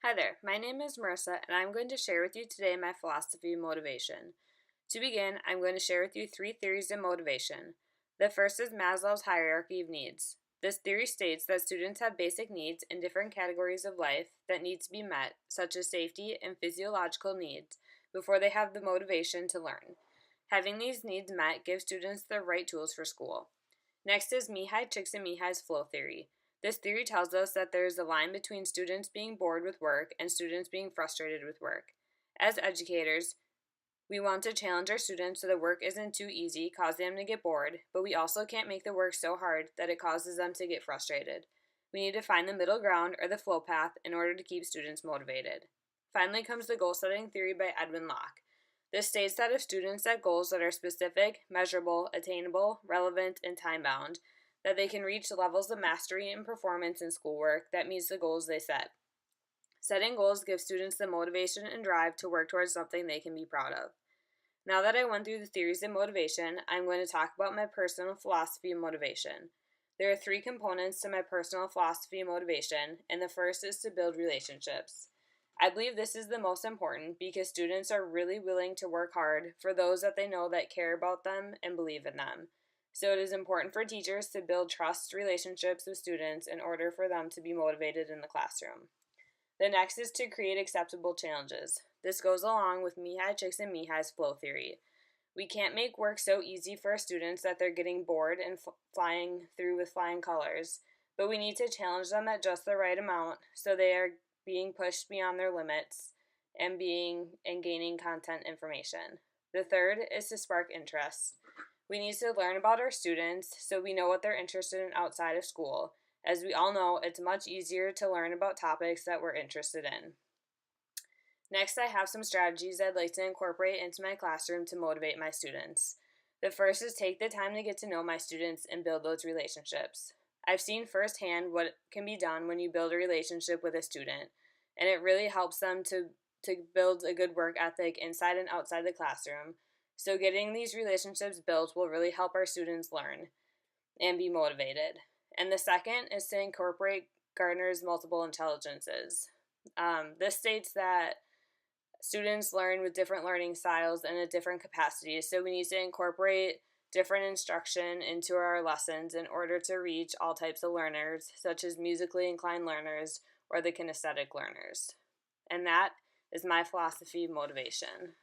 Hi there, my name is Marissa, and I'm going to share with you today my philosophy of motivation. To begin, I'm going to share with you three theories of motivation. The first is Maslow's hierarchy of needs. This theory states that students have basic needs in different categories of life that need to be met, such as safety and physiological needs, before they have the motivation to learn. Having these needs met gives students the right tools for school. Next is Csikszentmihalyi's flow theory. This theory tells us that there is a line between students being bored with work and students being frustrated with work. As educators, we want to challenge our students so the work isn't too easy, causing them to get bored, but we also can't make the work so hard that it causes them to get frustrated. We need to find the middle ground or the flow path in order to keep students motivated. Finally comes the goal setting theory by Edwin Locke. This states that if students set goals that are specific, measurable, attainable, relevant, and time-bound, that they can reach levels of mastery and performance in schoolwork that meets the goals they set. Setting goals gives students the motivation and drive to work towards something they can be proud of. Now that I went through the theories of motivation, I'm going to talk about my personal philosophy of motivation. There are three components to my personal philosophy of motivation, and the first is to build relationships. I believe this is the most important because students are really willing to work hard for those that they know that care about them and believe in them. So it is important for teachers to build trust relationships with students in order for them to be motivated in the classroom. The next is to create acceptable challenges. This goes along with Csikszentmihalyi's flow theory. We can't make work so easy for our students that they're getting bored and flying through with flying colors, but we need to challenge them at just the right amount so they are being pushed beyond their limits and gaining content information. The third is to spark interest. We need to learn about our students so we know what they're interested in outside of school. As we all know, it's much easier to learn about topics that we're interested in. Next, I have some strategies I'd like to incorporate into my classroom to motivate my students. The first is take the time to get to know my students and build those relationships. I've seen firsthand what can be done when you build a relationship with a student, and it really helps them to build a good work ethic inside and outside the classroom. So getting these relationships built will really help our students learn and be motivated. And the second is to incorporate Gardner's multiple intelligences. This states that students learn with different learning styles and at different capacities, so we need to incorporate different instruction into our lessons in order to reach all types of learners, such as musically inclined learners or the kinesthetic learners. And that is my philosophy of motivation.